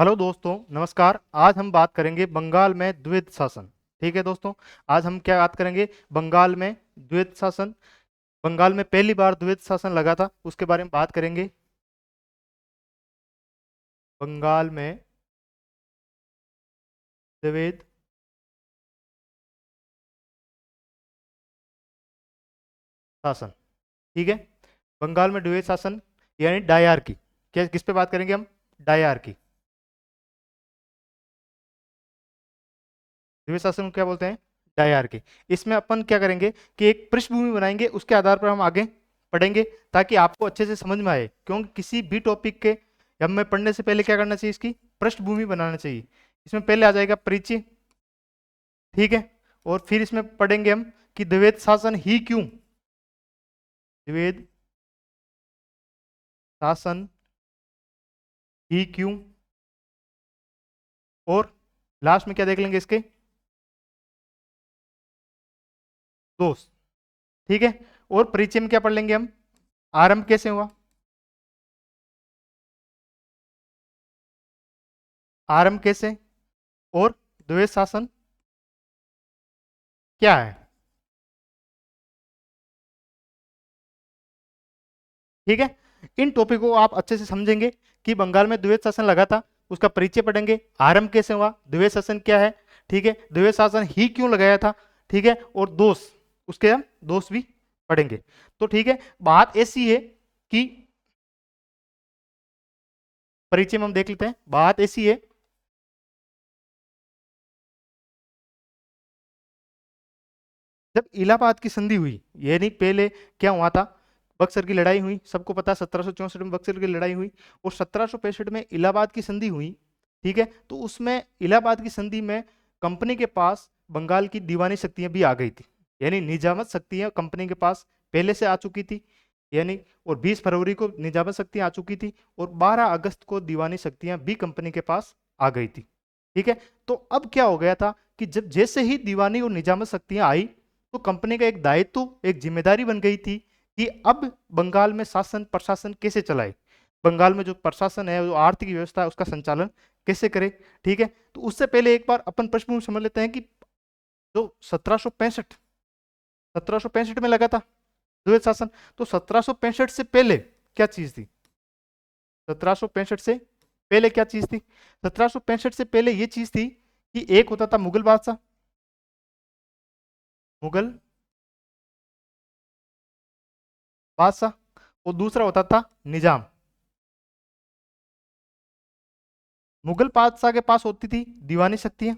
Hello दोस्तों, नमस्कार। आज हम बात करेंगे बंगाल में द्वैध शासन। ठीक है दोस्तों, आज हम क्या बात करेंगे? बंगाल में द्वैध शासन। बंगाल में पहली बार द्वैध शासन लगा था, उसके बारे में बात करेंगे। बंगाल में द्वैध शासन। ठीक है, बंगाल में द्वैध शासन यानी डायरकी। क्या किस पे बात करेंगे हम? डायरकी। द्वैध शासन को क्या बोलते हैं? डायरकी। इसमें अपन क्या करेंगे कि एक पृष्ठभूमि बनाएंगे, उसके आधार पर हम आगे पढ़ेंगे ताकि आपको अच्छे से समझ में आए। क्योंकि किसी भी टॉपिक के हमें पढ़ने से पहले क्या करना चाहिए? इसकी पृष्ठभूमि बनाना चाहिए। इसमें पहले आ जाएगा परिचय। ठीक है, और फिर इसमें पढ़ेंगे हम कि द्वैध शासन ही क्यों, द्वैध शासन ही क्यों, और लास्ट में क्या देख लेंगे? इसके दोष। ठीक है, और परिचय में क्या पढ़ लेंगे हम? आरंभ कैसे हुआ, आरंभ कैसे, और द्वैध शासन क्या है। ठीक है, इन टॉपिक को आप अच्छे से समझेंगे कि बंगाल में द्वैध शासन लगा था, उसका परिचय पढ़ेंगे, आरंभ कैसे हुआ, द्वैध शासन क्या है। ठीक है, द्वैध शासन ही क्यों लगाया था। ठीक है, और दोष, उसके हम दोष भी पढ़ेंगे। तो ठीक है, बात ऐसी है कि परिचय में हम देख लेते हैं। बात ऐसी है, जब इलाहाबाद की संधि हुई, यानी पहले क्या हुआ था? बक्सर की लड़ाई हुई, सबको पता है 1764 में बक्सर की लड़ाई हुई, और 1765 में इलाहाबाद की संधि हुई। ठीक है, तो उसमें इलाहाबाद की संधि में कंपनी के पास बंगाल की दीवानी शक्तियां भी आ गई थी, यानी निजामत शक्तियां कंपनी के पास पहले से आ चुकी थी। यानी और 20 फरवरी को निजामत शक्तियां आ चुकी थी, और 12 अगस्त को दीवानी शक्तियां भी कंपनी के पास आ गई थी। ठीक है, तो अब क्या हो गया था कि जब जैसे ही दीवानी और निजामत शक्तियां आई, तो कंपनी का एक दायित्व, एक जिम्मेदारी बन गई थी कि अब बंगाल में शासन प्रशासन कैसे चलाए, बंगाल में जो प्रशासन है, जो आर्थिक व्यवस्था है, उसका संचालन कैसे करे। ठीक है, तो उससे पहले एक बार अपन पृष्ठभूमि समझ लेते हैं कि जो 1765 में लगा था द्वैध शासन, तो 1765 से पहले क्या चीज थी? 1765 से पहले क्या चीज थी? 1765 से पहले ये चीज थी कि एक होता था मुगल बादशाह, मुगल बादशाह, और दूसरा होता था निजाम। मुगल बादशाह के पास होती थी दीवानी शक्तियां,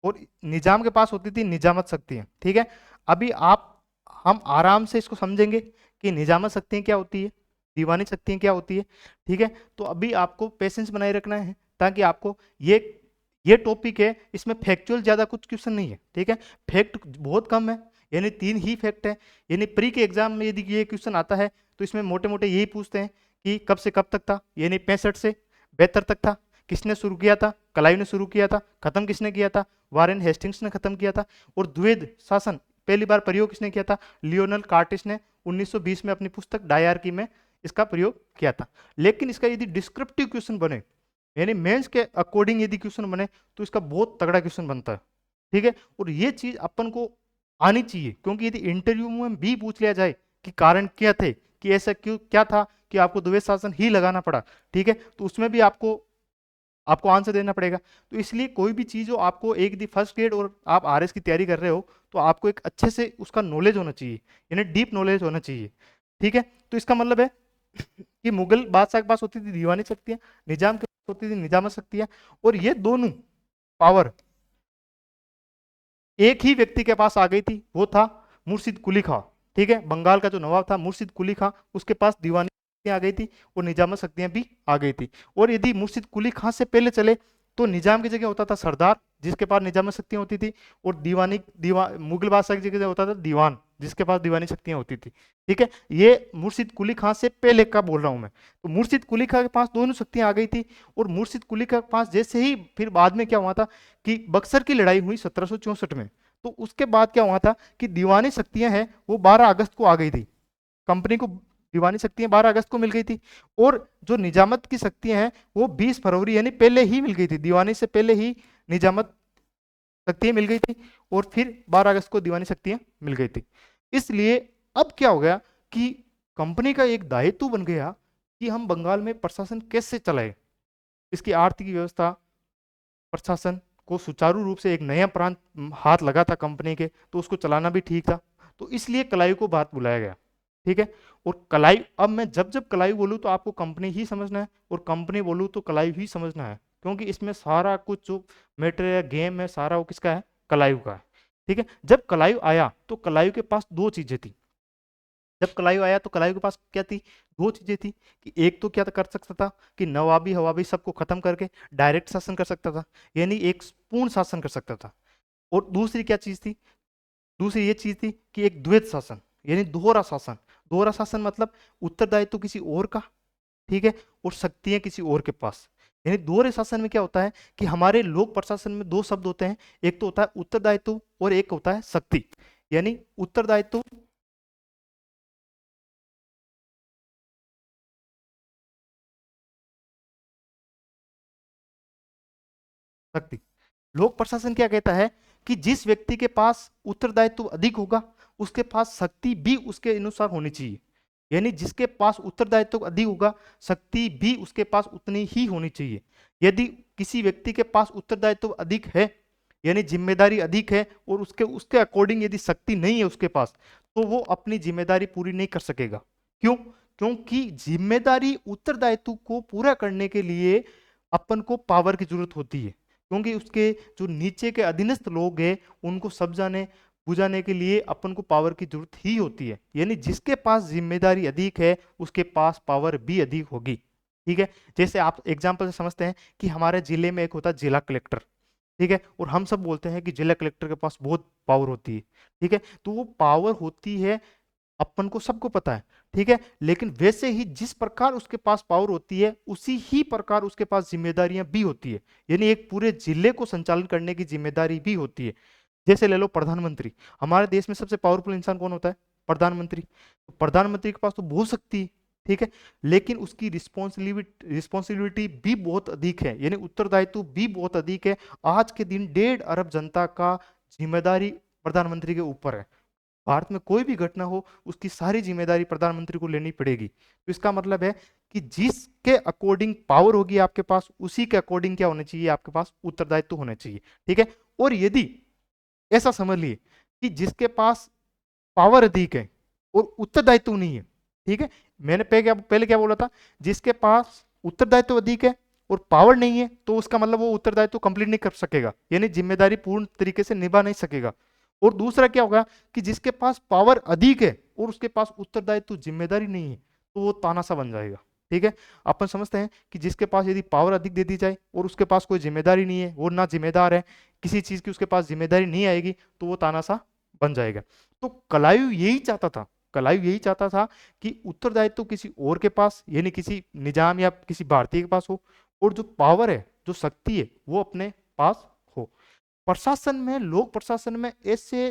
और निजाम के पास होती थी निजामत शक्तियां। ठीक है, अभी आप हम आराम से इसको समझेंगे कि निजामत शक्तियां क्या होती है, दीवानी शक्तियां क्या होती है। ठीक है, तो अभी आपको पेशेंस बनाए रखना है ताकि आपको ये टॉपिक है, इसमें फैक्चुअल ज्यादा कुछ क्वेश्चन नहीं है। ठीक है, फैक्ट बहुत कम है, यानी 3 ही फैक्ट है। यानी प्री के एग्जाम में यदि ये क्वेश्चन आता है तो इसमें मोटे मोटे यही पूछते हैं कि कब से कब तक था, यानी 65 से 72 तक था। किसने शुरू किया था? क्लाइव ने शुरू किया था। खत्म किसने किया था? वारेन हेस्टिंग्स ने खत्म किया था। और द्वैध शासन पहली बार प्रयोग किसने किया था? लियोनल कार्टिस ने 1920 में अपनी पुस्तक डायरकी में इसका प्रयोग किया था। लेकिन इसका यदि डिस्क्रिप्टिव क्वेश्चन बने, यानी मेंस के अकॉर्डिंग यदि क्वेश्चन बने, तो इसका बहुत तगड़ा क्वेश्चन बनता है। ठीक है, और ये चीज अपन को आनी चाहिए, क्योंकि यदि इंटरव्यू में भी पूछ लिया जाए कि कारण क्या थे, कि ऐसा क्यों क्या था कि आपको द्वैध शासन ही लगाना पड़ा, ठीक है, तो उसमें भी आपको आपको आंसर देना पड़ेगा। तो इसलिए कोई भी चीज हो, आपको एक दी फर्स्ट ग्रेड और आप आरएस की तैयारी कर रहे हो, तो आपको एक अच्छे से उसका नॉलेज होना चाहिए, यानी डीप नॉलेज होना चाहिए। ठीक है, तो इसका मतलब है कि मुगल बादशाह के पास होती थी दीवानी शक्तियां, निजाम के पास होती थी निजामत शक्तियां, और ये दोनों पावर एक ही व्यक्ति के पास आ गई थी, वो था मुर्शिद कुली खां। ठीक है, बंगाल का जो नवाब था मुर्शिद कुली खां, उसके पास दीवानी शक्तियां आ गई थी और निजामत शक्तियां भी आ गई थी। और यदि मुर्शिद कुली खां से पहले चले तो निजाम की जगह होता था सरदार, जिसके पास निजामत शक्तियां होती थी, और मुगल बादशाह की जगह होता था दीवान, जिसके पास दीवानी शक्तियां होती थी। ठीक है, ये मुर्शिद कुली खां से पहले का बोल रहा हूं मैं। तो मुर्शिद कुली खां के पास दोनों शक्तियां आ गई थी, और मुर्शिद कुली खां के पास जैसे ही फिर बाद में क्या हुआ था कि बक्सर की लड़ाई हुई 1764 में, तो उसके बाद क्या हुआ था कि दीवानी शक्तियां हैं वो 12 अगस्त को आ गई थी कंपनी को। दीवानी शक्तियां 12 अगस्त को मिल गई थी, और जो निजामत की शक्तियां हैं वो 20 फरवरी यानी पहले ही मिल गई थी, दीवानी से पहले ही निजामत शक्तियां मिल गई थी, और फिर 12 अगस्त को दीवानी शक्तियां मिल गई थी। इसलिए अब क्या हो गया कि कंपनी का एक दायित्व बन गया कि हम बंगाल में प्रशासन कैसे चलाए, इसकी आर्थिक व्यवस्था, प्रशासन को सुचारू रूप से, एक नया प्रांत हाथ लगा था कंपनी के, तो उसको चलाना भी ठीक था, तो इसलिए कलायु को बात बुलाया गया। ठीक है, और कलायु, अब मैं जब जब कलायु बोलूँ तो आपको कंपनी ही समझना है, और कंपनी बोलूँ तो कलायु ही समझना है, क्योंकि इसमें सारा कुछ जो मैटर है, गेम है, सारा वो किसका है, कलायु का है। ठीक है, जब कलायु आया तो कलायु के पास दो चीजें थी। जब कलायु आया तो कलायु के पास क्या थी, दो चीजें थी, कि एक तो क्या कर सकता था कि नवाबी हवाबी सबको खत्म करके डायरेक्ट शासन कर सकता था, यानी एक पूर्ण शासन कर सकता था। और दूसरी क्या चीज थी, दूसरी ये चीज थी कि एक द्वैत शासन, यानी दोहरा शासन। दोहरा शासन मतलब उत्तरदायित्व तो किसी और का, ठीक है, और शक्तियां किसी और के पास। यानी दोहरे शासन में क्या होता है कि हमारे लोक प्रशासन में दो शब्द होते हैं, एक तो होता है उत्तरदायित्व और एक होता है शक्ति। यानी उत्तरदायित्व, शक्ति। लोक प्रशासन क्या कहता है कि जिस व्यक्ति के पास उत्तरदायित्व अधिक होगा उसके पास शक्ति भी उसके अनुसार होनी चाहिए। यानी जिसके पास उत्तरदायित्व अधिक होगा शक्ति भी उसके पास उतनी ही होनी चाहिए। यदि किसी व्यक्ति के पास उत्तरदायित्व अधिक है, यानी जिम्मेदारी अधिक है, और उसके उसके अकॉर्डिंग यदि शक्ति नहीं है उसके पास, तो वो अपनी जिम्मेदारी पूरी नहीं कर सकेगा। क्यों? क्योंकि जिम्मेदारी, उत्तरदायित्व को पूरा करने के लिए अपन को पावर की जरूरत होती है, क्योंकि उसके जो नीचे के अधीनस्थ लोग हैं उनको समझाने बुझाने के लिए अपन को पावर की जरूरत ही होती है। यानी जिसके पास जिम्मेदारी अधिक है उसके पास पावर भी अधिक होगी। ठीक है, जैसे आप एग्जांपल से समझते हैं कि हमारे जिले में एक होता है जिला कलेक्टर, ठीक है, और हम सब बोलते हैं कि जिला कलेक्टर के पास बहुत पावर होती है। ठीक है, तो वो पावर होती है, अपन को सबको पता है। ठीक है, लेकिन वैसे ही जिस प्रकार उसके पास पावर होती है उसी ही प्रकार उसके पास जिम्मेदारियां भी होती है, यानी एक पूरे जिले को संचालन करने की जिम्मेदारी भी होती है। जैसे ले लो प्रधानमंत्री, हमारे देश में सबसे पावरफुल इंसान कौन होता है, प्रधानमंत्री। तो प्रधानमंत्री के पास तो बहुत शक्ति है, ठीक है, लेकिन उसकी रिस्पॉन्सिबिलिटी भी बहुत अधिक है, यानी उत्तरदायित्व भी बहुत अधिक है। आज के दिन 1.5 अरब जनता का जिम्मेदारी प्रधानमंत्री के ऊपर है। भारत में कोई भी घटना हो उसकी सारी जिम्मेदारी प्रधानमंत्री को लेनी पड़ेगी। तो इसका मतलब है कि जिसके अकॉर्डिंग पावर होगी आपके पास, उसी के अकॉर्डिंग क्या होना चाहिए, आपके पास उत्तरदायित्व होना चाहिए। ठीक है, और यदि ऐसा समझ लिए कि जिसके पास पावर अधिक है और उत्तरदायित्व नहीं है, ठीक है, मैंने पहले क्या बोला था, जिसके पास उत्तरदायित्व अधिक है और पावर नहीं है तो उसका मतलब वो उत्तरदायित्व कंप्लीट नहीं कर सकेगा, यानी जिम्मेदारी पूर्ण तरीके से निभा नहीं सकेगा। और दूसरा क्या होगा कि जिसके पास पावर अधिक है और उसके पास उत्तरदायित्व जिम्मेदारी नहीं है तो वो तानाशाह बन जाएगा। ठीक है, अपन समझते हैं कि जिसके पास यदि पावर अधिक दे दी जाए और उसके पास कोई जिम्मेदारी नहीं है, वो ना जिम्मेदार है, किसी चीज की उसके पास जिम्मेदारी नहीं आएगी, तो वो तानाशाह बन जाएगा। तो कलायु यही चाहता था, कलायु यही चाहता था कि उत्तरदायित्व किसी और के पास, यानी किसी निजाम या किसी भारतीय के पास हो, और जो पावर है, जो शक्ति है, वो अपने पास हो। प्रशासन में, लोक प्रशासन में ऐसे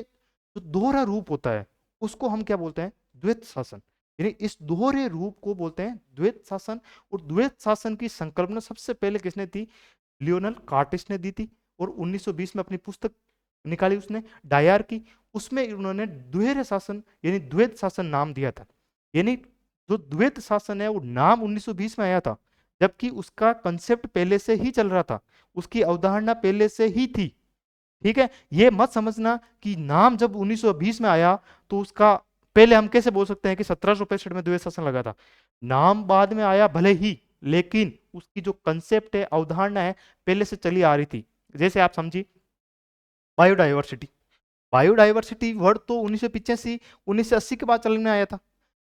जो दोहरा रूप होता है उसको हम क्या बोलते हैं, द्वैत शासन। यानी इस दोहरे रूप को बोलते हैं द्वैत शासन। और द्वैत शासन की संकल्पना सबसे पहले किसने दी, लियोनल कार्टेस ने दी थी, और 1920 में अपनी पुस्तक निकाली उसने, डायर की, उसमें उन्होंने द्वैत शासन यानी द्वैत शासन नाम दिया था। यानी जो द्वैत शासन है वो नाम 1920 में आया था, जबकि उसका कंसेप्ट पहले से ही चल रहा था, उसकी अवधारणा पहले से ही थी। ठीक है, ये मत समझना कि नाम जब 1920 में आया तो उसका पहले हम कैसे बोल सकते हैं कि 1765 में द्वैत शासन लगा था। नाम बाद में आया भले ही, लेकिन उसकी जो कंसेप्ट है, अवधारणा है, पहले से चली आ रही थी। जैसे आप समझिए बायोडाइवर्सिटी, बायोडाइवर्सिटी वर्ड तो 1985 1980 के बाद चलन में आया था।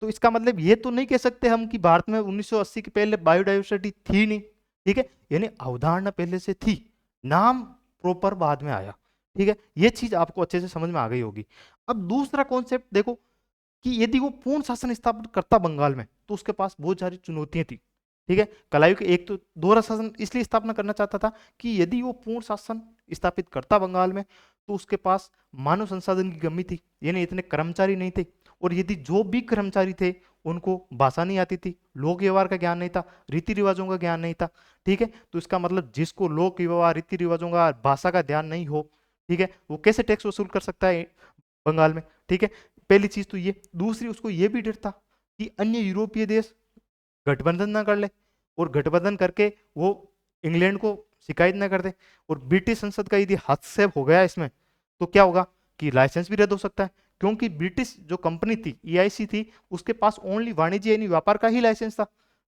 तो इसका मतलब ये तो नहीं कह सकते हम कि भारत में 1980 के पहले बायोडाइवर्सिटी थी नहीं। ठीक है, यानी अवधारणा पहले से थी, नाम प्रॉपर बाद में आया। ठीक है, ये चीज आपको अच्छे से समझ में आ गई होगी। अब दूसरा कॉन्सेप्ट देखो कि यदि वो पूर्ण शासन स्थापित करता बंगाल में तो उसके पास बहुत सारी चुनौतियां थी। ठीक है, कलायु के एक तो दोहरा शासन इसलिए स्थापना करना चाहता था कि यदि वो पूर्ण शासन स्थापित करता बंगाल में तो उसके पास मानव संसाधन की कमी थी, यानी इतने कर्मचारी नहीं थे, और यदि जो भी कर्मचारी थे उनको भाषा नहीं आती थी, लोक व्यवहार का ज्ञान नहीं था, रीति रिवाजों का ज्ञान नहीं था, ठीक है, तो इसका मतलब जिसको लोक व्यवहार, रीति रिवाजों का, भाषा का ध्यान नहीं हो, ठीक है, वो कैसे टैक्स वसूल कर सकता है बंगाल में, ठीक है। पहली चीज तो ये। दूसरी, उसको ये भी डर था कि अन्य यूरोपीय देश गठबंधन ना कर ले और गठबंधन करके वो इंग्लैंड को शिकायत ना कर दे, और ब्रिटिश संसद का यदि हस्तक्षेप हो गया इसमें तो क्या होगा कि लाइसेंस भी रद्द हो सकता है, क्योंकि ब्रिटिश जो कंपनी थी, ईआईसी थी, उसके पास ओनली वाणिज्य यानी व्यापार का ही लाइसेंस था,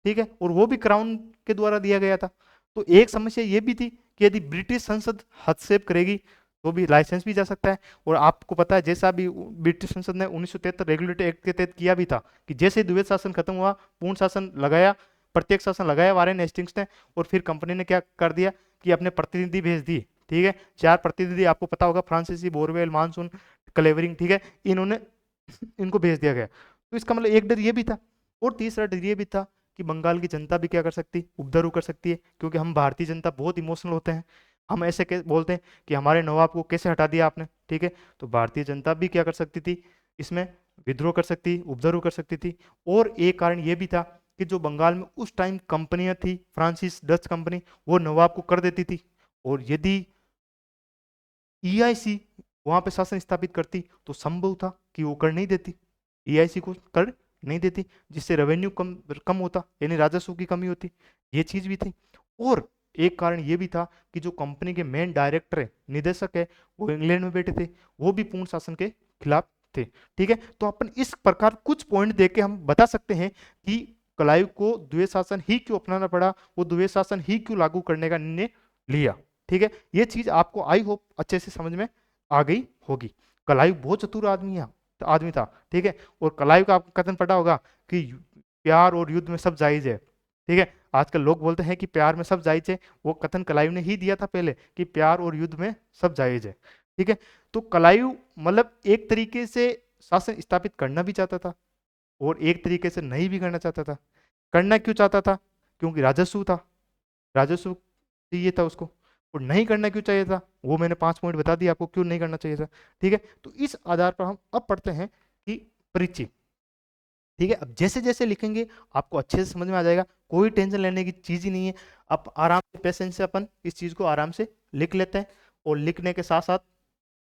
ठीक है, और वो भी क्राउन के द्वारा दिया गया था। तो एक समस्या ये भी थी कि यदि ब्रिटिश संसद हस्तक्षेप करेगी तो भी लाइसेंस भी जा सकता है। और आपको पता है जैसा भी ब्रिटिश संसद ने 1973 रेगुलेटरी एक्ट के तहत किया भी था कि जैसे द्वैध शासन खत्म हुआ, पूर्ण शासन लगाया, प्रत्येक शासन लगाया वारेन हेस्टिंग्स ने, और फिर कंपनी ने क्या कर दिया कि अपने प्रतिनिधि भेज दिए, ठीक है, 4 प्रतिनिधि, आपको पता होगा, फ्रांसीसी, बोरवेल, मानसून, क्लेवरिंग, ठीक है, इन्होंने इनको भेज दिया गया। तो इसका मतलब एक डर ये भी था, और तीसरा डर ये भी था कि बंगाल की जनता भी क्या कर सकती, उपद्रव कर सकती है, क्योंकि हम भारतीय जनता बहुत इमोशनल होते हैं, हम ऐसे बोलते हैं कि हमारे नवाब को कैसे हटा दिया आपने, ठीक है, तो भारतीय जनता भी क्या कर सकती थी, इसमें विद्रोह कर सकती, उपद्रव कर सकती थी। और एक कारण ये भी था कि जो बंगाल में उस टाइम कंपनियां थी, फ्रांसिस डच कंपनी, वो नवाब को कर देती थी, और यदि ईआईसी वहां पे शासन स्थापित करती तो संभव था कि वो कर नहीं देती, ईआईसी को कर नहीं देती, जिससे रेवेन्यू कम कम होता, यानी राजस्व की कमी होती, ये चीज भी थी। और एक कारण ये भी था कि जो कंपनी के मेन डायरेक्टर है, निदेशक है, वो इंग्लैंड में बैठे थे, वो भी पूर्ण शासन के खिलाफ थे, ठीक है। तो अपन इस प्रकार कुछ पॉइंट देख के हम बता सकते हैं कि क्लाइव को द्वैध शासन ही क्यों अपनाना पड़ा, वो द्वैध शासन ही क्यों लागू करने का निर्णय लिया, ठीक है। ये चीज आपको आई होप अच्छे से समझ में आ गई होगी। क्लाइव बहुत चतुर आदमी था, ठीक है, और क्लाइव का आपको कथन पता होगा कि प्यार और युद्ध में सब जायज है, ठीक है। आजकल लोग बोलते हैं कि प्यार में सब जायज है, वो कथन क्लाइव ने ही दिया था पहले कि प्यार और युद्ध में सब जायज है, ठीक है। तो क्लाइव मतलब एक तरीके से शासन स्थापित करना भी चाहता था और एक तरीके से नहीं भी करना चाहता था। करना क्यों चाहता था? क्योंकि राजस्व था, राजस्व चाहिए था उसको। और नहीं करना क्यों चाहिए था, वो मैंने 5 पॉइंट बता दिया आपको क्यों नहीं करना चाहिए था, ठीक है। तो इस आधार पर हम अब पढ़ते हैं कि परिचय, ठीक है। अब जैसे जैसे लिखेंगे आपको अच्छे से समझ में आ जाएगा, कोई टेंशन लेने की चीज ही नहीं है। अब आराम से पेशेंस से अपन इस चीज को आराम से लिख लेते हैं और लिखने के साथ साथ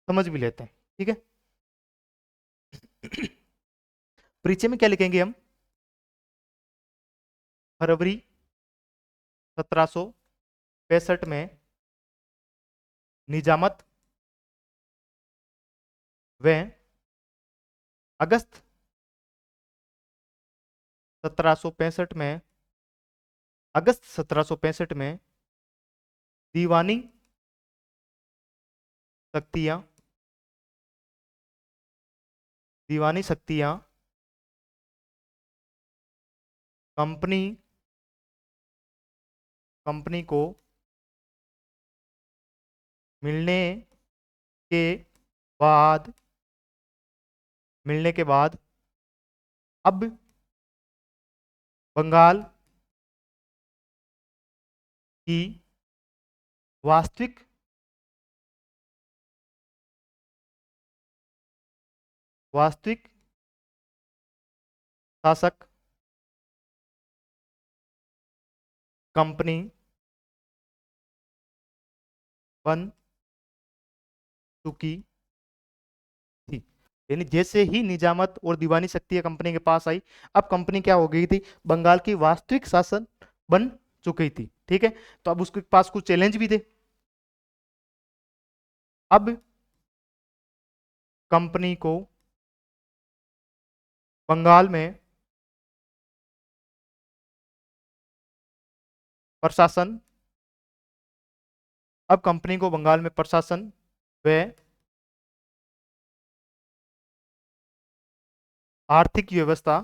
समझ भी लेते हैं, ठीक है। परिचय में क्या लिखेंगे हम? फरवरी 1765 में निजामत व अगस्त 1765 में, अगस्त 1765 में दीवानी शक्तियां, दीवानी शक्तियां कंपनी कंपनी को मिलने के बाद, मिलने के बाद अब बंगाल की वास्तविक वास्तविक शासक कंपनी बन चुकी थी। यानी जैसे ही निजामत और दीवानी शक्तियां कंपनी के पास आई, अब कंपनी क्या हो गई थी, बंगाल की वास्तविक शासन बन चुकी थी, ठीक है। तो अब उसके पास कुछ चैलेंज भी थे। अब कंपनी को बंगाल में प्रशासन, अब कंपनी को बंगाल में प्रशासन व आर्थिक व्यवस्था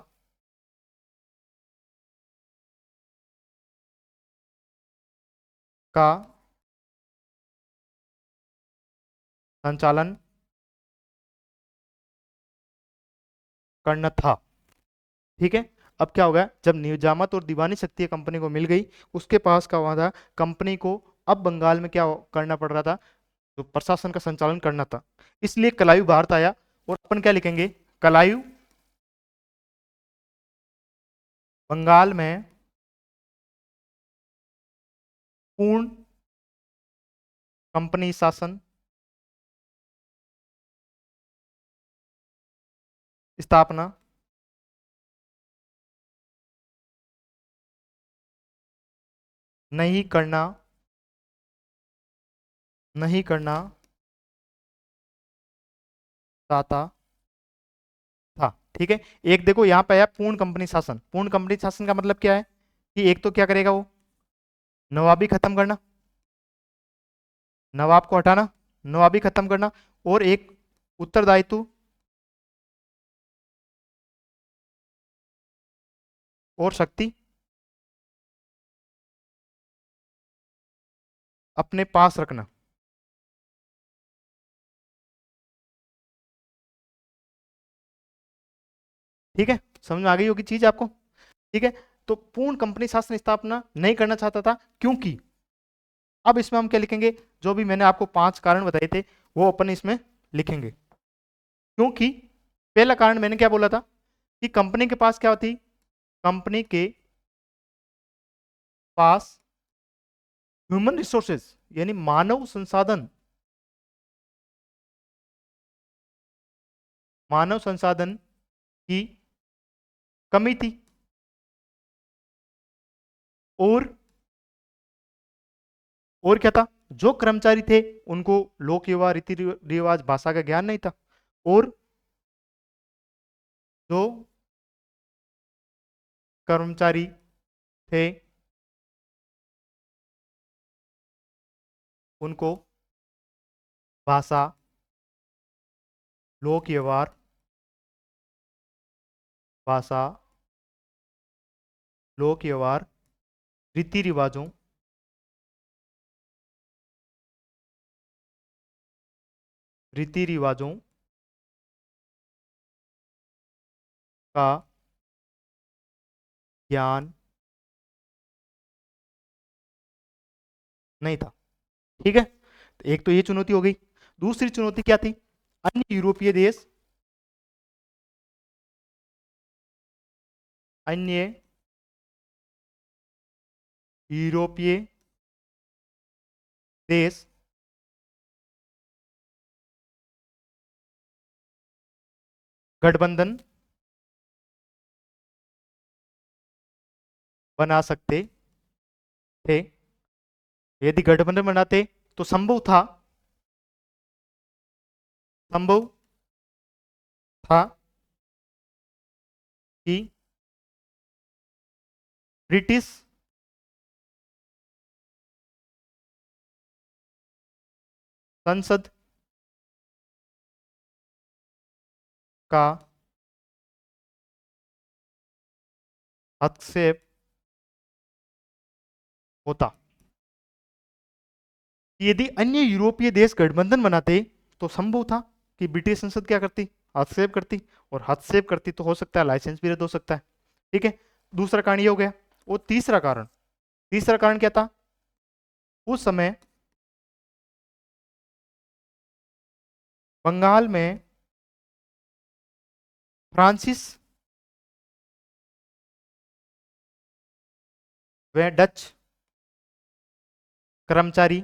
का संचालन करना था, ठीक है। अब क्या होगा, जब निजामत और दीवानी शक्ति कंपनी को मिल गई, उसके पास क्या हुआ था, कंपनी को अब बंगाल में क्या करना पड़ रहा था, तो प्रशासन का संचालन करना था। इसलिए कलायु भारत आया। और अपन क्या लिखेंगे, कलायु बंगाल में पूर्ण कंपनी शासन स्थापना नहीं करना चाहता था। ठीक है। एक देखो यहाँ पे आया पूर्ण कंपनी शासन। पूर्ण कंपनी शासन का मतलब क्या है कि एक तो क्या करेगा वो, नवाबी खत्म करना, नवाब को हटाना, नवाबी खत्म करना, और एक उत्तरदायित्व और शक्ति अपने पास रखना। ठीक है, समझ में आ गई होगी चीज आपको। ठीक है। तो पूर्ण कंपनी शासन स्थापना नहीं करना चाहता था क्योंकि, अब इसमें हम क्या लिखेंगे, जो भी मैंने आपको 5 कारण बताए थे वो अपन इसमें लिखेंगे। क्योंकि पहला कारण मैंने क्या बोला था कि कंपनी के पास क्या होती, कंपनी के पास ह्यूमन रिसोर्सेज यानी मानव संसाधन, मानव संसाधन की कमी थी। और क्या था, जो कर्मचारी थे उनको लोक व्यवहार, रीति रिवाज, भाषा का ज्ञान नहीं था। और जो कर्मचारी थे उनको भाषा, लोक व्यवहार, भाषा, लोक व्यवहार, रीति रिवाजों, रीति रिवाजों का ज्ञान नहीं था। ठीक है, तो एक तो ये चुनौती हो गई। दूसरी चुनौती क्या थी, अन्य यूरोपीय देश, अन्य यूरोपीय देश गठबंधन बना सकते थे। यदि गठबंधन बनाते तो संभव था कि ब्रिटिश संसद का हस्तक्षेप होता। यदि अन्य यूरोपीय देश गठबंधन बनाते तो संभव था कि ब्रिटिश संसद क्या करती, हस्तक्षेप करती, और हस्तक्षेप करती तो हो सकता है लाइसेंस भी रद्द हो सकता है। ठीक है, दूसरा कारण ये हो गया। और तीसरा कारण क्या था, उस समय बंगाल में फ्रांसीस व डच कर्मचारी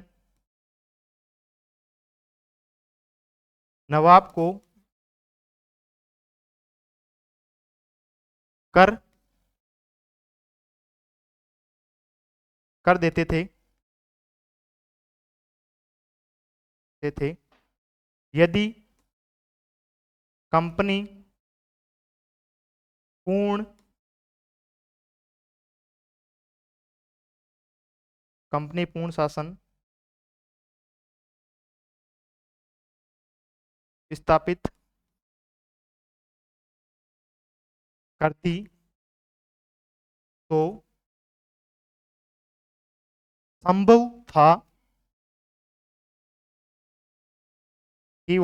नवाब को कर कर देते थे। यदि कंपनी पूर्ण शासन स्थापित करती तो संभव था कि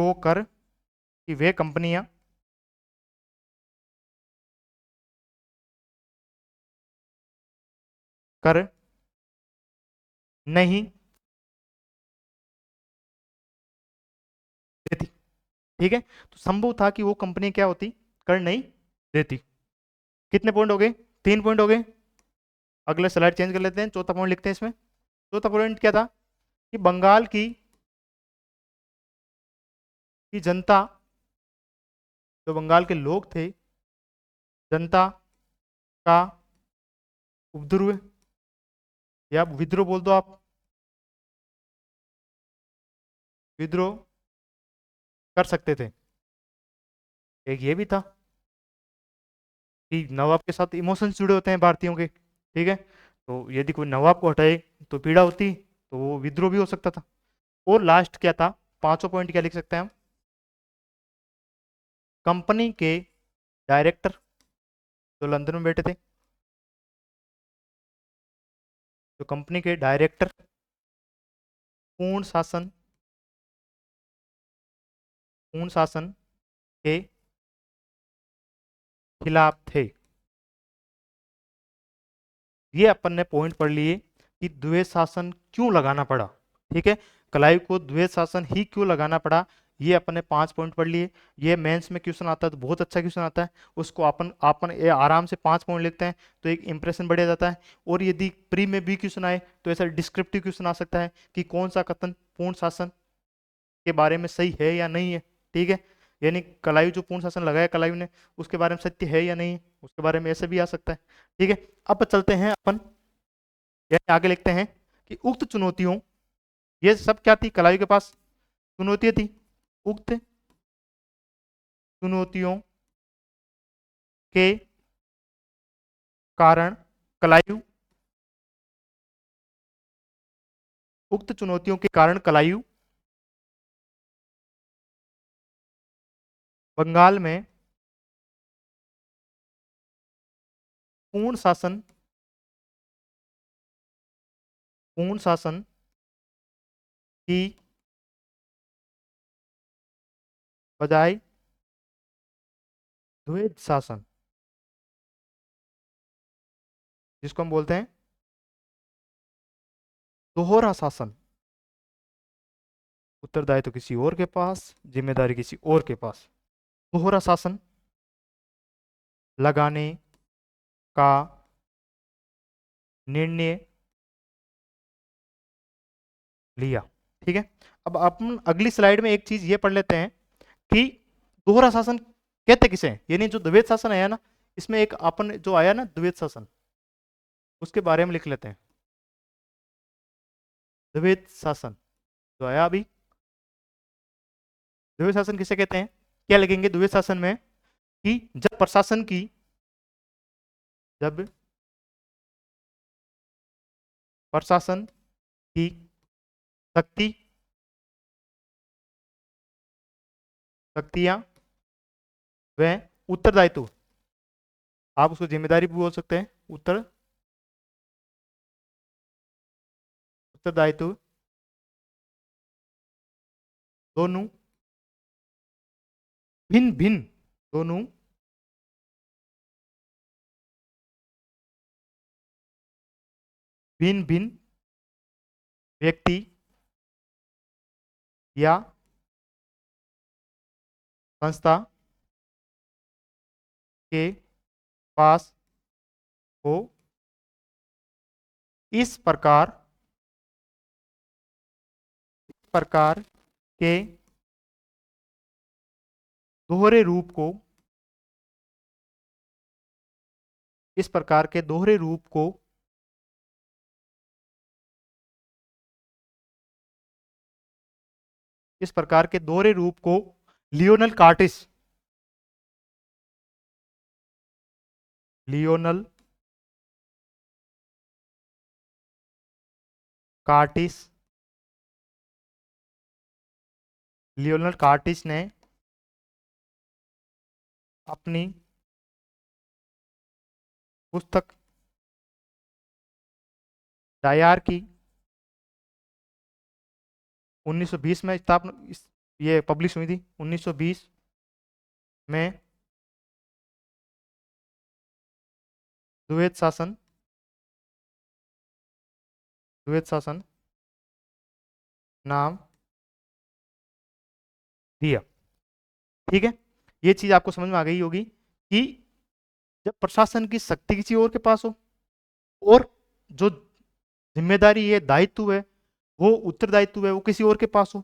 वे कंपनियां कर नहीं देती। ठीक है, तो संभव था कि वो कंपनी क्या होती, कर नहीं देती। कितने पॉइंट हो गए, 3 पॉइंट हो गए। अगले स्लाइड चेंज कर लेते हैं, चौथा पॉइंट लिखते हैं इसमें। चौथा पॉइंट क्या था कि बंगाल की जनता, जो बंगाल के लोग थे, जनता का उपद्रव या विद्रोह बोल दो आप, विद्रोह कर सकते थे। एक ये भी था कि नवाब के साथ इमोशंस जुड़े होते हैं भारतीयों के, ठीक है, तो यदि कोई नवाब को हटाए तो पीड़ा होती, तो वो विद्रोह भी हो सकता था। और लास्ट क्या था, पांचों पॉइंट क्या लिख सकते हैं हम, कंपनी के डायरेक्टर जो लंदन में बैठे थे, जो कंपनी के डायरेक्टर पूर्ण शासन के खिलाफ थे। ये अपन ने पॉइंट पढ़ लिए कि द्वैत शासन क्यों लगाना पड़ा, ठीक है, क्लाइव को द्वैत शासन ही क्यों लगाना पड़ा। ये अपन ने 5 पॉइंट पढ़ लिए। ये मेंस में क्वेश्चन आता है तो बहुत अच्छा क्वेश्चन आता है, उसको अपन अपन ये आराम से 5 पॉइंट लिखते हैं तो एक इंप्रेशन बढ़ जाता है। और यदि प्री में भी क्वेश्चन आए तो ऐसा डिस्क्रिप्टिव क्वेश्चन आ सकता है कि कौन सा कथन पूर्ण शासन के बारे में सही है या नहीं है, ठीक है, यानी कलायु जो पूर्ण शासन लगाया कलायु ने, उसके बारे में सत्य है या नहीं, उसके बारे में ऐसे भी आ सकता है, ठीक है। अब चलते हैं अपन, यानी आगे लिखते हैं कि उक्त चुनौतियों, ये सब क्या थी कलायु के पास, चुनौतियां थी। उक्त चुनौतियों के कारण कलायु, उक्त चुनौतियों के कारण कलायु बंगाल में पूर्ण शासन, पूर्ण शासन की बजाय द्वैत शासन, जिसको हम बोलते हैं दोहरा शासन, उत्तरदायित्व तो किसी और के पास, जिम्मेदारी किसी और के पास, दोहरा शासन लगाने का निर्णय लिया, ठीक है। अब अपन अगली स्लाइड में एक चीज ये पढ़ लेते हैं कि दोहरा शासन कहते किसे हैं, यानी जो द्वैत शासन आया ना, इसमें एक अपन जो आया ना द्वैत शासन, उसके बारे में लिख लेते हैं। द्वैत शासन जो आया अभी, द्वैत शासन किसे कहते हैं, क्या लिखेंगे द्वैत शासन में कि जब प्रशासन की, जब प्रशासन की शक्ति, शक्तियां व उत्तरदायित्व, आप उसको जिम्मेदारी भी बोल सकते हैं, उत्तरदायित्व दोनों भिन्न भिन्न, दोनों भिन्न भिन्न व्यक्ति या संस्था के पास हो। इस प्रकार के दोहरे रूप को, इस प्रकार के दोहरे रूप को इस प्रकार के दोहरे रूप को Lionel Curtis, Lionel Curtis Lionel Curtis ने अपनी पुस्तक डायार की 1920 में स्थापना, ये पब्लिश हुई थी 1920 में, द्वैत शासन, द्वैत शासन नाम दिया, ठीक है। ये चीज आपको समझ में आ गई होगी कि जब प्रशासन की शक्ति किसी और के पास हो और जो जिम्मेदारी है, दायित्व है, वो उत्तरदायित्व है, वो किसी और के पास हो।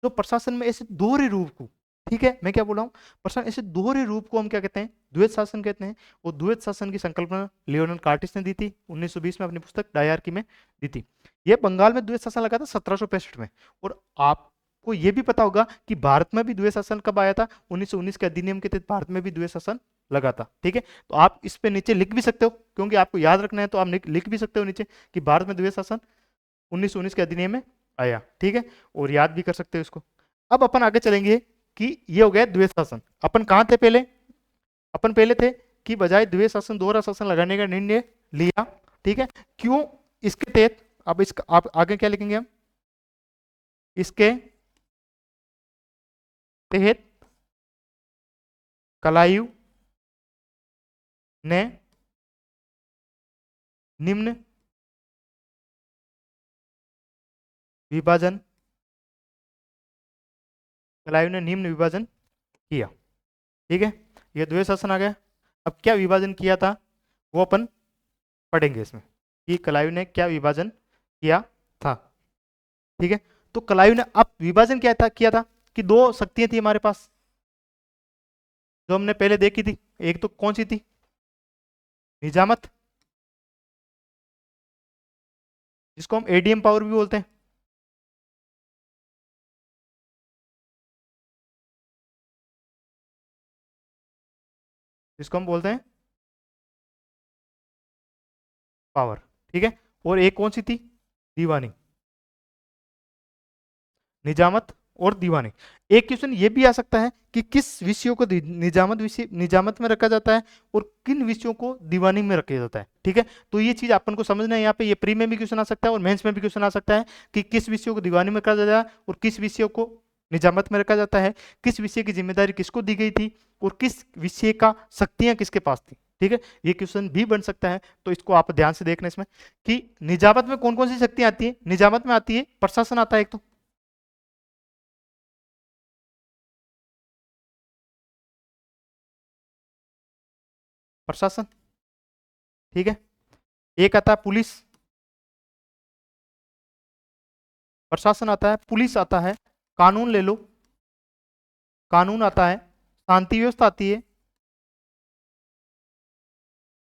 तो प्रशासन में ऐसे दोहरे रूप को, ठीक है, मैं क्या बोल रहा हूँ, प्रशासन ऐसे दोहरे रूप को हम क्या कहते हैं, द्वैत शासन कहते हैं। और द्वैत शासन की संकल्पना लियोनार्ड कार्टिस ने दी थी 1920 में, अपनी पुस्तक डायरकी में दी थी। ये बंगाल में द्वैत शासन लगा था 1765 में। और आपको ये भी पता होगा कि भारत में भी द्वैत शासन कब आया था, 1919 के अधिनियम के तहत भारत में भी द्वैत शासन लगा था। ठीक है, तो आप इस पे नीचे लिख भी सकते हो, क्योंकि आपको याद रखना है, तो आप लिख भी सकते हो नीचे कि भारत में द्वैत शासन 1919 के अधिनियम में आया। ठीक है, और याद भी कर सकते हो इसको। अब अपन आगे चलेंगे कि ये हो गया द्वैत शासन। अपन कहां थे पहले, अपन पहले थे कि बजाय द्वैत शासन दोहरा शासन लगाने का निर्णय लिया। ठीक है, क्यों, इसके तहत, अब इसका आप आगे क्या लिखेंगे हम, इसके तहत कलायु ने निम्न विभाजन, कलायु ने निम्न विभाजन किया। ठीक है, ये द्वैत शासन आ गया। अब क्या विभाजन किया था वो अपन पढ़ेंगे इसमें, कि कलायु ने क्या विभाजन किया था। ठीक है, तो कलायु ने अब विभाजन किया था कि दो शक्तियां थी हमारे पास जो हमने पहले देखी थी। एक तो कौन सी थी, निजामत, जिसको हम एडीएम पावर भी बोलते हैं। जिसको हम बोलते हैं पावर। ठीक है, और एक कौन सी थी, दीवानी, निजामत और दीवानी। एक क्वेश्चन ये भी आ सकता है कि किस विषयों को निजामत विषय, निजामत में रखा जाता है और किन विषयों को दीवानी में रखा जाता है। ठीक है, तो ये चीज अपन को समझना है। यहाँ पे ये प्री में भी क्वेश्चन आ सकता है और मेंस में भी क्वेश्चन आ सकता है कि किस विषयों को दीवानी में रखा जाता है और किस विषयों को निजामत में रखा जाता है, किस विषय की जिम्मेदारी किसको दी गई थी और किस विषय का शक्तियां किसके पास थी। ठीक है, ये क्वेश्चन भी बन सकता है, तो इसको आप ध्यान से देखना इसमें कि निजामत में कौन कौन सी शक्तियां आती है। निजामत में आती है प्रशासन, आता है एक तो, प्रशासन। ठीक है, एक आता है पुलिस, प्रशासन आता है, पुलिस आता है, कानून ले लो, कानून आता है, शांति व्यवस्था आती है,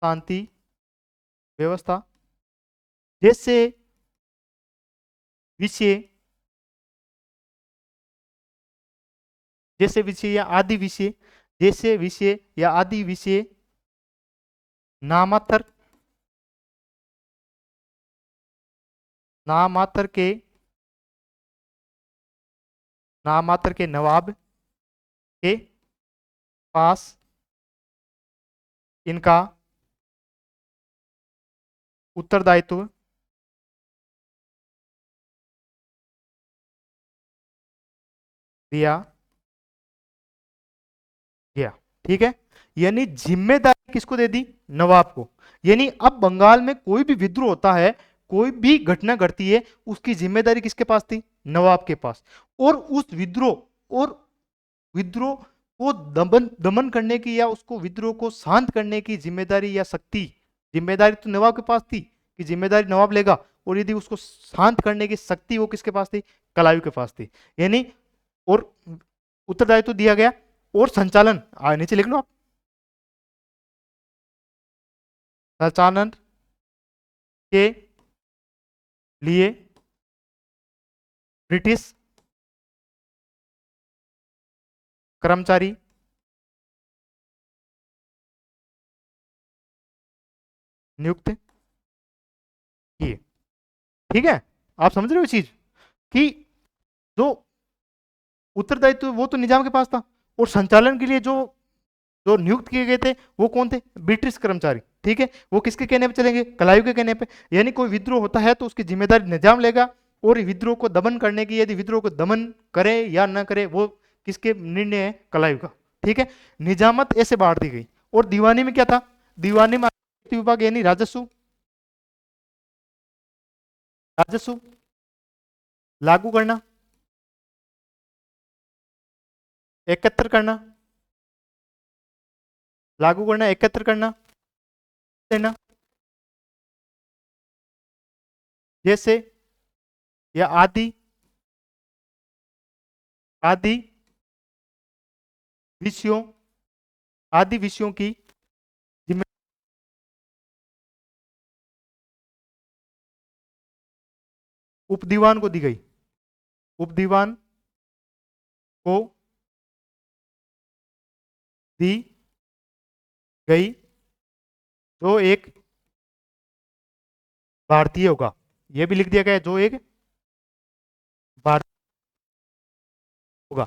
शांति व्यवस्था, जैसे विषय, जैसे विषय या आदि विषय, जैसे विषय या आदि विषय नामात्र, नामात्र के, नामात्र के नवाब के पास इनका उत्तरदायित्व दिया गया। ठीक है, यानी जिम्मेदारी किसको दे दी, नवाब को। यानी अब बंगाल में कोई भी विद्रोह होता है, कोई भी घटना घटती है, उसकी जिम्मेदारी किसके पास थी, नवाब के पास। और उस विद्रोह, और विद्रोह को दमन दमन करने की या उसको विद्रोह को शांत करने की जिम्मेदारी या शक्ति, जिम्मेदारी तो नवाब के पास थी कि जिम्मेदारी नवाब लेगा, और यदि उसको शांत करने की शक्ति वो किसके पास थी, कलायु के पास थी। यानी और उत्तरदायित्व दिया गया, और संचालन नीचे लिख लो आप, संचालन के लिए ब्रिटिश कर्मचारी नियुक्त किए। ठीक है, आप समझ रहे हो चीज कि जो उत्तरदायित्व वो तो निजाम के पास था, और संचालन के लिए जो जो नियुक्त किए गए थे वो कौन थे, ब्रिटिश कर्मचारी। ठीक है, वो किसके कहने पे चलेंगे, कलायु के कहने पे। यानी कोई विद्रोह होता है तो उसकी जिम्मेदारी निजाम लेगा, और विद्रोह को दमन करने की, यदि विद्रोह को दमन करे या ना करे, वो किसके निर्णय है, कलायु का। ठीक है, निजामत ऐसे बांट दी गई। और दीवानी में क्या था, दीवानी में विभाग यानी राजस्व, राजस्व लागू करना, एकत्र करना, लागू करना, एकत्र करना, देना, जैसे या आदि आदि विषयों आदि विषयों की जिम्मे उपदीवान को दी गई, उपदीवान को दी गई, जो एक भारतीय होगा। यह भी लिख दिया गया है, जो एक भारतीय होगा।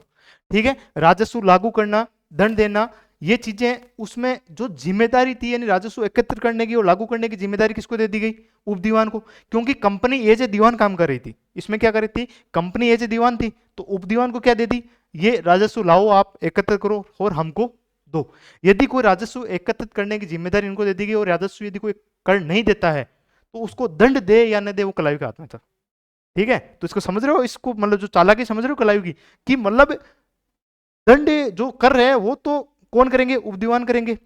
ठीक है, राजस्व लागू करना, दंड देना, ये चीजें उसमें जो जिम्मेदारी थी यानी राजस्व एकत्र करने की और लागू करने की जिम्मेदारी किसको दे दी गई? उपदीवान को। क्योंकि कंपनी एज ए दीवान काम कर रही थी, इसमें क्या कर रही थी? कंपनी एज ए दीवान थी, तो उपदीवान को क्या दे दी? ये राजस्व लाओ, आप एकत्र करो और हमको दो। यदि कोई राजस्व एकत्रित करने की जिम्मेदारी इनको दे दी गई और राजस्व यदि कोई कर नहीं देता है तो उसको दंड दे या न दे, वो कलायु के हाथ में था। ठीक है, तो इसको समझ रहे हो? इसको मतलब जो चालाकी समझ रहे हो कलायु की, कि मतलब दंड जो कर रहे हैं वो तो कौन करेंगे? उपदीवान करेंगे,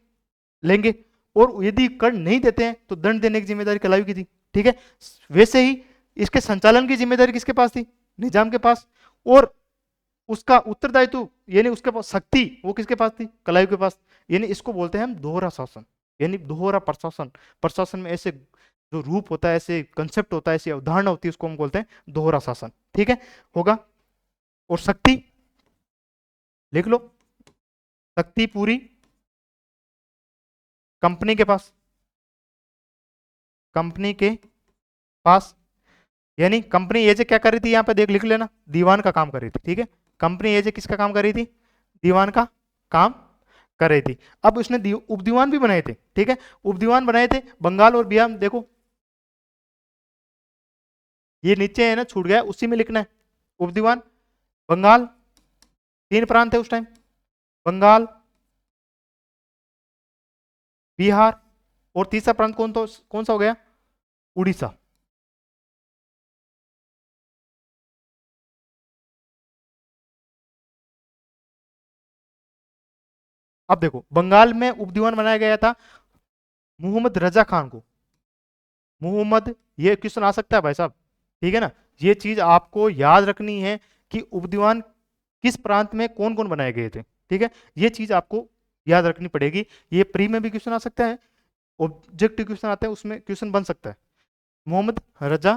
लेंगे, और यदि कर नहीं देते हैं तो दंड देने की जिम्मेदारी कलायु की थी। ठीक है, वैसे ही इसके संचालन की जिम्मेदारी किसके पास थी? निजाम के पास। और उसका उत्तरदायित्व यानी उसके पास शक्ति वो किसके पास थी? कलायु के पास। यानी इसको बोलते हैं हम दोहरा शासन, यानी दोहरा प्रशासन। प्रशासन में ऐसे जो रूप होता है, ऐसे कंसेप्ट होता है, ऐसी अवधारणा होती है, उसको हम बोलते हैं दोहरा शासन। ठीक है, होगा। और शक्ति लिख लो, शक्ति पूरी कंपनी के पास, कंपनी के पास। यानी कंपनी एजे क्या कर रही थी? यहां पे देख लिख लेना, दीवान का काम कर रही थी। ठीक है, कंपनी एजे किसका काम कर रही थी? दीवान का काम कर रही थी। अब उसने उपदीवान भी बनाए थे। ठीक है, उपदीवान बनाए थे बंगाल और बिहार में। देखो ये नीचे है ना, छूट गया, उसी में लिखना है। उपदीवान बंगाल, 3 प्रांत है उस टाइम, बंगाल, बिहार, और तीसरा प्रांत कौन सा हो गया? उड़ीसा। अब देखो बंगाल में उपदीवान बनाया गया था मोहम्मद रजा खान को। मोहम्मद, ये क्वेश्चन आ सकता है भाई साहब। ठीक है ना, ये चीज आपको याद रखनी है कि उपदीवान किस प्रांत में कौन कौन बनाए गए थे। ठीक है, ये चीज आपको याद रखनी पड़ेगी। ये प्री में भी क्वेश्चन आ सकता है, ऑब्जेक्टिव क्वेश्चन आते हैं उसमें क्वेश्चन बन सकता है। मोहम्मद रजा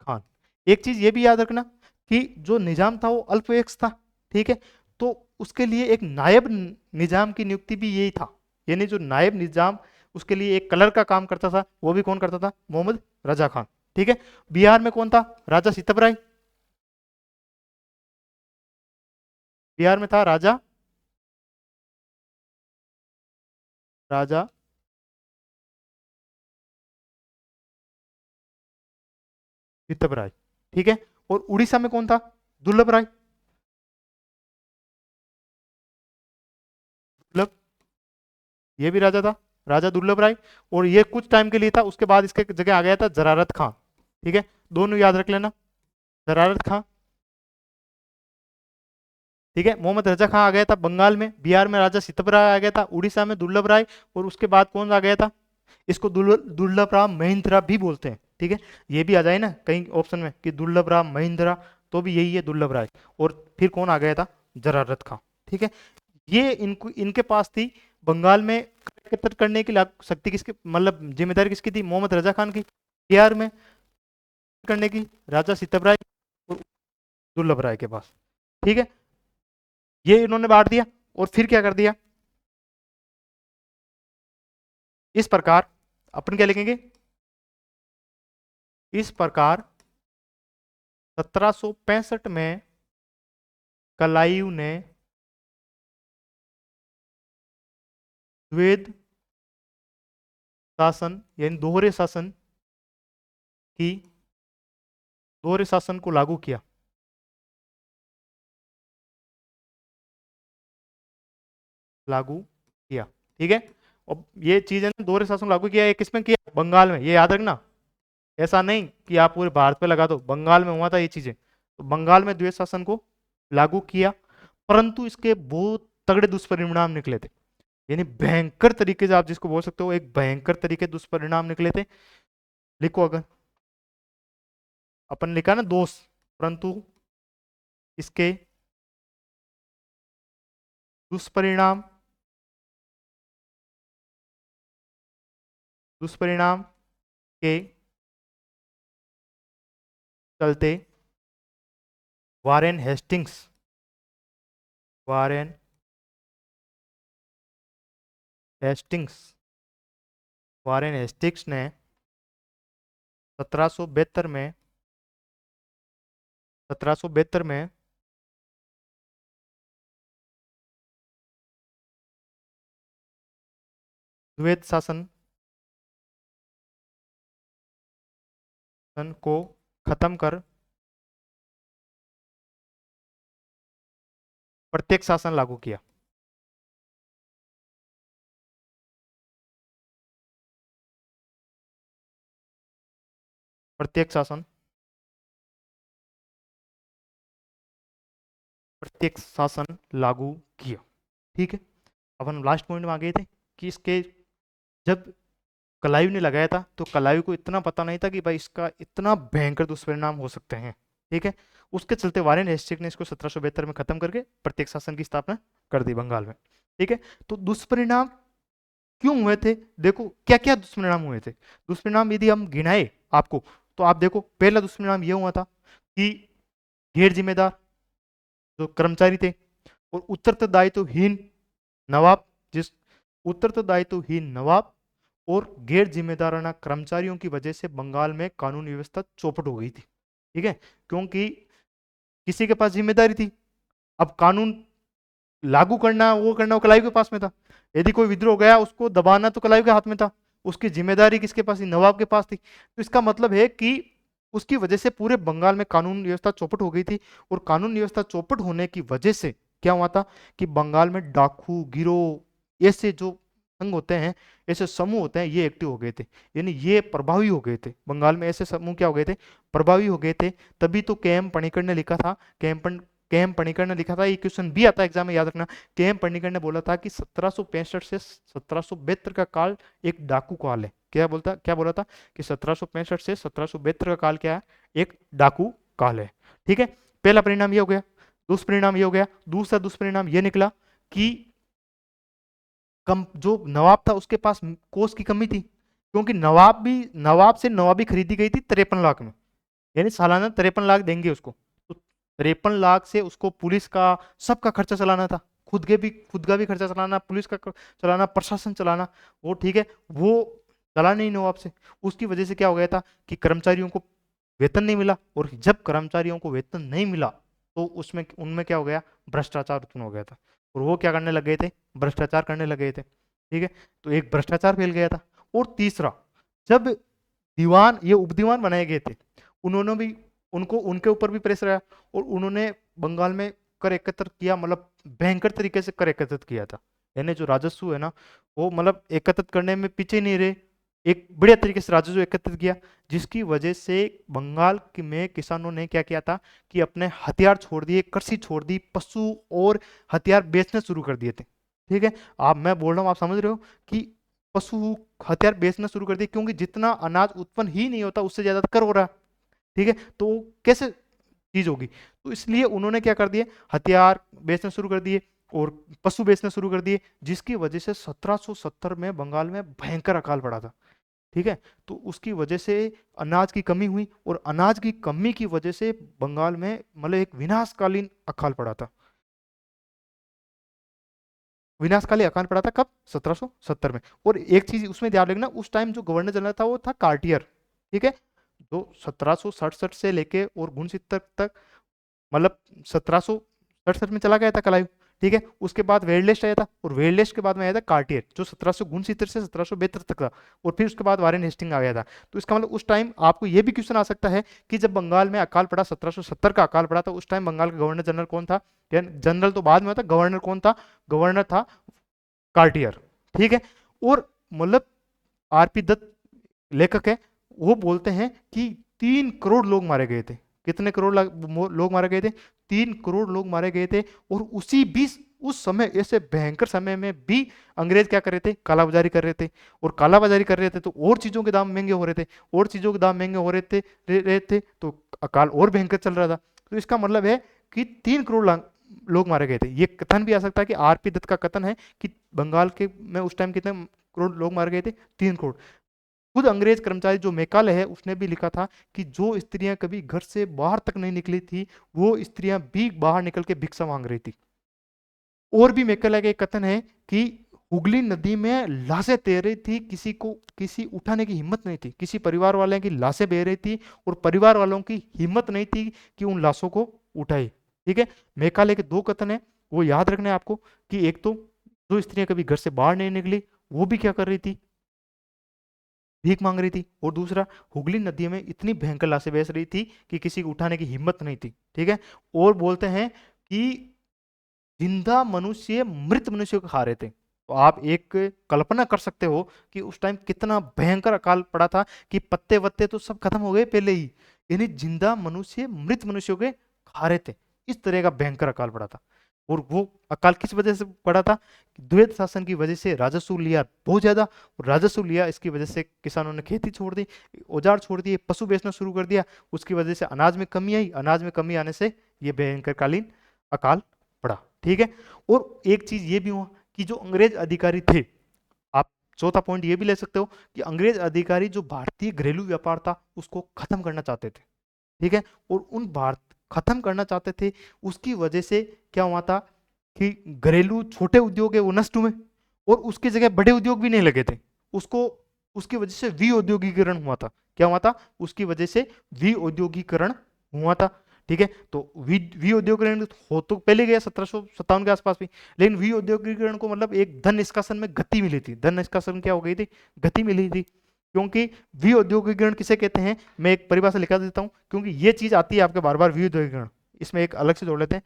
खान। एक चीज ये भी याद रखना कि जो निजाम था वो अल्पवयस्क था। ठीक है, तो उसके लिए एक नायब निजाम की नियुक्ति भी यही था, यानी जो नायब निजाम उसके लिए एक कलर का काम करता था, वो भी कौन करता था? मोहम्मद रजा खान। ठीक है, बिहार में कौन था? राजा सितबराय। बिहार में था राजा राजा सितबराय। ठीक है, और उड़ीसा में कौन था? दुर्लभ राय। दुर्लभ, ये भी राजा था, राजा दुर्लभ राय। और ये कुछ टाइम के लिए था, उसके बाद इसके जगह आ गया था जरारत खां। ठीक है, दोनों याद रख लेना, जरारत खां। ठीक है, मोहम्मद रजा खां आ गया था बंगाल में, बिहार में राजा सितबराय आ गया था, उड़ीसा में दुर्लभ राय, और उसके बाद कौन आ गया था? इसको दुर्लभ राम महिंद्रा भी बोलते हैं। ठीक है, ये भी आ जाए ना कहीं ऑप्शन में कि दुर्लभ राम महिंद्रा, तो भी यही है दुर्लभ राय। और फिर कौन आ गया था? जरारत खां। ठीक है, ये इनको इनके पास थी बंगाल में एकत्रित करने की शक्ति किसकी, मतलब जिम्मेदारी किसकी थी? मोहम्मद रजा खान की। बिहार में करने की राजा सितबराय और दुर्लभ राय के पास। ठीक है, ये इन्होंने बांट दिया और फिर क्या कर दिया? इस प्रकार अपन क्या लिखेंगे? इस प्रकार 1765 में कलायु ने द्वैध शासन यानी दोहरे शासन को लागू किया। लागू किया। ठीक है, और ये चीज है ना, दोहरे शासन लागू किया, ये किसमें किया? बंगाल में। ये याद रखना, ऐसा नहीं कि आप पूरे भारत पे लगा दो, बंगाल में हुआ था ये चीजें। तो बंगाल में द्वैध शासन को लागू किया, परंतु इसके बहुत तगड़े दुष्परिणाम निकले थे। यानी भयंकर तरीके से, आप जिसको बोल सकते हो एक भयंकर तरीके दुष्परिणाम निकले थे। लिखो, अगर अपन लिखा ना दोष, परंतु इसके दुष्परिणाम, दुष्परिणाम के चलते Warren Hastings, Warren Hastings, Warren Hastings ने 1772 में, 1772 में द्वैत शासन को खत्म कर प्रत्येक शासन लागू किया। प्रत्येक शासन, प्रत्येक शासन लागू किया। ठीक है, अब हम लास्ट पॉइंट में आ गए थे कि इसके, जब कलायु ने लगाया था तो कलायु को इतना पता नहीं था कि भाई इसका इतना भयंकर दुष्परिणाम हो सकते हैं। ठीक है, उसके चलते वारेन हेस्टिंग्स ने इसको 1772 में खत्म करके प्रत्येक शासन की स्थापना कर दी बंगाल में। ठीक है, तो दुष्परिणाम क्यों हुए थे, देखो क्या क्या दुष्परिणाम हुए थे। दुष्परिणाम यदि हम गिनाए आपको, तो आप देखो पहला दुष्परिणाम यह हुआ था कि गैर जिम्मेदार जो कर्मचारी थे और उत्तरदायित्वहीन नवाब, जिस उत्तरदायित्वहीन नवाब और गैर जिम्मेदाराना कर्मचारियों की वजह से बंगाल में कानून व्यवस्था चौपट हो गई थी। ठीक है, क्योंकि किसी के पास जिम्मेदारी थी, अब कानून लागू करना, वो करना, वो कलायु के पास में था। यदि कोई विद्रोह गया उसको दबाना तो कलायु के हाथ में था, उसकी जिम्मेदारी किसके पास थी, नवाब के पास थी। तो इसका मतलब है कि उसकी वजह से पूरे बंगाल में कानून व्यवस्था चौपट हो गई थी। और कानून व्यवस्था चौपट होने की वजह से क्या हुआ था कि बंगाल में डाकू, गिरोह, ऐसे जो संघ होते हैं, ऐसे समूह होते हैं, ये एक्टिव हो गए थे। यानी ये प्रभावी हो गए थे बंगाल में, ऐसे समूह क्या हो गए थे, प्रभावी हो गए थे। तभी तो के एम पणिकर ने लिखा था, के एम पणिकर ने लिखा था, ये क्वेश्चन भी आता है एग्जाम में, याद रखना। के एम पणिकर ने बोला था कि 1765 से 1772 का काल एक डाकू काल है। क्या बोला था कि 1765 से 1772 का काल क्या है, एक डाकू काल है। ठीक है, पहला परिणाम ये हो गया। दुष्परिणाम ये हो गया। दूसरा दुष्परिणाम ये निकला कि कम जो नवाब था उसके पास कोष की कमी थी, क्योंकि नवाब से नवाबी खरीदी गई थी 53 लाख में, यानी सालाना 53 लाख देंगे उसको। तो 53 लाख से उसको पुलिस का सबका खर्चा चलाना था, खुद का भी खर्चा चलाना, पुलिस का चलाना, प्रशासन चलाना। वो ठीक है, वो चला नहीं नवाब से। उसकी वजह से क्या हो गया था कि कर्मचारियों को वेतन नहीं मिला, और जब कर्मचारियों को वेतन नहीं मिला तो उसमें उनमें क्या हो गया, भ्रष्टाचार उत्पन्न हो गया था। और वो क्या करने लग गए थे, भ्रष्टाचार करने लग गए थे। ठीक है, तो एक भ्रष्टाचार फैल गया था। और तीसरा, जब दीवान, ये उप दीवान बनाए गए थे, उन्होंने भी, उनको उनके ऊपर भी प्रेशर आया, और उन्होंने बंगाल में कर एकत्र किया, मतलब भयंकर तरीके से कर एकत्रित किया था। यानी जो राजस्व है ना, वो मतलब एकत्रित करने में पीछे नहीं रहे, एक बढ़िया तरीके से राजस्व एकत्रित किया, जिसकी वजह से में किसानों ने क्या किया था कि अपने हथियार छोड़ दिए, कृषि छोड़ दी, पशु और हथियार बेचने शुरू कर दिए थे। ठीक है, आप, मैं बोल रहा हूँ, आप समझ रहे हो कि पशु हथियार बेचना शुरू कर दिए, क्योंकि जितना अनाज उत्पन्न ही नहीं होता उससे ज्यादा कर हो रहा है। ठीक है, तो कैसे चीज होगी, तो इसलिए उन्होंने क्या कर दिए, हथियार बेचना शुरू कर दिए और पशु बेचना शुरू कर दिए, जिसकी वजह से 1770 में बंगाल में भयंकर अकाल पड़ा था। ठीक है, तो उसकी वजह से अनाज की कमी हुई, और अनाज की कमी की वजह से बंगाल में मतलब एक विनाशकालीन अकाल पड़ा था। विनाशकाली अकाल पड़ा था कब, 1770 में। और एक चीज उसमें ध्यान रखना, उस टाइम जो गवर्नर जनरल था वो था कार्टियर। ठीक है, जो 1767 से लेके और 69 तक, मतलब 1767 में चला गया था कलायु। ठीक है, उसके बाद वेरलेस्ट आया था, और वेरलेस्ट के बाद में आया था कार्टियर, जो 1769 से 1772 तक था, और फिर उसके बाद वारेन हेस्टिंग आ गया था। तो इसका मतलब उस टाइम आपको यह भी क्वेश्चन आ सकता है कि जब बंगाल में अकाल पड़ा, 1770 का अकाल पड़ा, तो उस टाइम बंगाल का गवर्नर जनरल कौन था, जनरल तो बाद में था, गवर्नर कौन था, गवर्नर था कार्टियर। ठीक है, और मतलब आरपी दत्त लेखक है, वो बोलते हैं कि 3 करोड़ लोग मारे गए थे। कितने करोड़ लोग मारे गए थे, 3 करोड़ लोग मारे गए थे। और उसी 20 उस समय ऐसे भयंकर समय में भी अंग्रेज क्या कर रहे थे, कालाबाजारी कर रहे थे। और कालाबाजारी कर रहे थे तो और चीजों के दाम महंगे हो रहे थे, और चीजों के दाम महंगे हो रहे थे तो अकाल और भयंकर चल रहा था। तो इसका मतलब है कि 3 करोड़ लोग मारे गए थे। ये कथन भी आ सकता है कि आरपी दत्त का कथन है कि बंगाल के में उस टाइम कितने करोड़ लोग मारे गए थे, 3 करोड़। खुद अंग्रेज कर्मचारी जो मैकाले है उसने भी लिखा था कि जो स्त्रियां कभी घर से बाहर तक नहीं निकली थी वो स्त्रियां भी बाहर निकल के भिक्षा मांग रही थी। और भी मैकाले का एक कथन है कि हुगली नदी में लाशें तैर रही थी, किसी उठाने की हिम्मत नहीं थी, किसी परिवार वाले की लाशें बह रही थी और परिवार वालों की हिम्मत नहीं थी कि उन लाशों को उठाए। ठीक है, मैकाले के 2 कथन है, वो याद रखने आपको कि एक तो जो स्त्रियां कभी घर से बाहर नहीं निकली वो भी क्या कर रही थी, भीख मांग रही थी। और दूसरा, हुगली नदी में इतनी भयंकर लाशें बह रही थी कि किसी को उठाने की हिम्मत नहीं थी। ठीक है, और बोलते हैं कि जिंदा मनुष्य मृत मनुष्य को खा रहे थे। तो आप एक कल्पना कर सकते हो कि उस टाइम कितना भयंकर अकाल पड़ा था कि पत्ते वत्ते तो सब खत्म हो गए पहले ही, यानी जिंदा मनुष्य मृत मनुष्यों के खा रहे थे। इस तरह का भयंकर अकाल पड़ा था। और वो अकाल किस वजह से पड़ा था, द्वैत शासन की वजह से राजस्व लिया बहुत ज्यादा, और राजस्व लिया इसकी वजह से किसानों ने खेती छोड़ दी, औजार छोड़ दिए, पशु बेचना शुरू कर दिया। उसकी वजह से अनाज में कमी आई, अनाज में कमी आने से ये भयंकरकालीन अकाल पड़ा। ठीक है, और एक चीज ये भी हुआ कि जो अंग्रेज अधिकारी थे, आप चौथा पॉइंट ये भी ले सकते हो कि अंग्रेज अधिकारी जो भारतीय घरेलू व्यापार था उसको खत्म करना चाहते थे। ठीक है, और उन भारत खत्म करना चाहते थे, उसकी वजह से क्या हुआ था कि घरेलू छोटे उद्योग है वो नष्ट हुए, और उसकी जगह बड़े उद्योग भी नहीं लगे थे उसको, उसकी वजह से विऔद्योगिकरण हुआ था। क्या हुआ था, उसकी वजह से विऔद्योगिकरण हुआ था। ठीक है, तो विऔद्योगिकरण हो तो पहले गया 1757 के आसपास भी, लेकिन विऔद्योगिकरण को मतलब एक धन निष्कासन में गति मिली थी। धन निष्कासन क्या हो गई थी, गति मिली थी। क्योंकि विऔद्योगिकरण किसे कहते हैं, मैं एक परिभाषा लिखा देता हूं क्योंकि ये चीज आती है आपके बार बार, विऔद्योगिकरण इसमें एक अलग से जोड़ लेते हैं।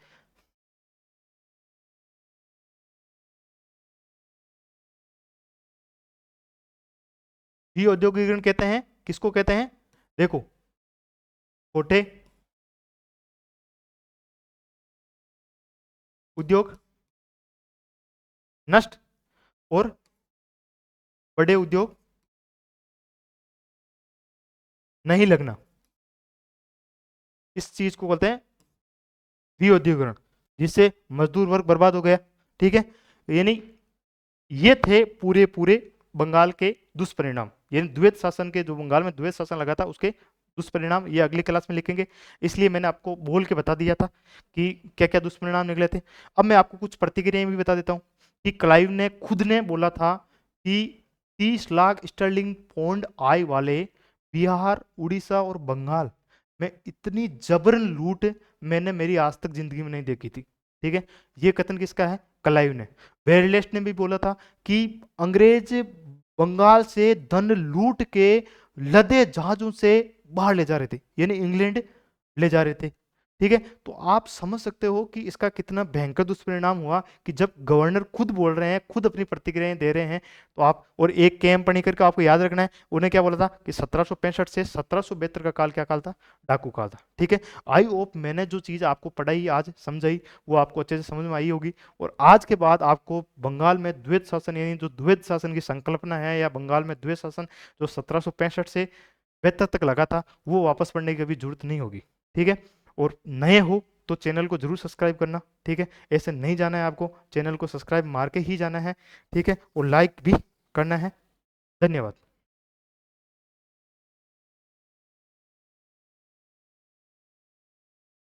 विऔद्योगिकरण कहते हैं किसको कहते हैं, देखो, छोटे उद्योग नष्ट और बड़े उद्योग नहीं लगना, इस चीज को बोलते हैं विऔद्योगिकरण, जिससे मजदूर वर्ग बर्बाद हो गया। ठीक है, यानी ये थे पूरे पूरे बंगाल के दुष्परिणाम, यानी द्वैत शासन के, जो बंगाल में द्वैत शासन लगा था उसके दुष्परिणाम, ये अगली क्लास में लिखेंगे। इसलिए मैंने आपको बोल के बता दिया था कि क्या क्या दुष्परिणाम निकले थे। अब मैं आपको कुछ प्रतिक्रियाएं भी बता देता हूँ कि क्लाइव ने खुद ने बोला था कि 30 लाख स्टर्लिंग पौंड आय वाले बिहार, उड़ीसा और बंगाल में इतनी जबरन लूट मैंने मेरी आज तक जिंदगी में नहीं देखी थी। ठीक है, ये कथन किसका है, क्लाइव ने। वेरलेस्ट ने भी बोला था कि अंग्रेज बंगाल से धन लूट के लदे जहाजों से बाहर ले जा रहे थे, यानी इंग्लैंड ले जा रहे थे। ठीक है, तो आप समझ सकते हो कि इसका कितना भयंकर दुष्परिणाम हुआ कि जब गवर्नर खुद बोल रहे हैं, खुद अपनी प्रतिक्रियाएं दे रहे हैं, तो आप, और एक केएम पणिकर का आपको याद रखना है, उन्हें क्या बोला था कि 1765 से 1772 का काल क्या काल था, डाकू काल था। ठीक है, आई होप मैंने जो चीज आपको पढ़ाई आज समझाई वो आपको अच्छे से समझ में आई होगी, और आज के बाद आपको बंगाल में द्वैत शासन, यानी जो द्वैत शासन की संकल्पना है, या बंगाल में द्वैत शासन जो 1765 से 72 तक लगा था, वो वापस पढ़ने की अभी जरूरत नहीं होगी। ठीक है, और नए हो तो चैनल को जरूर सब्सक्राइब करना। ठीक है, ऐसे नहीं जाना है आपको, चैनल को सब्सक्राइब मार के ही जाना है। ठीक है, और लाइक भी करना है। धन्यवाद।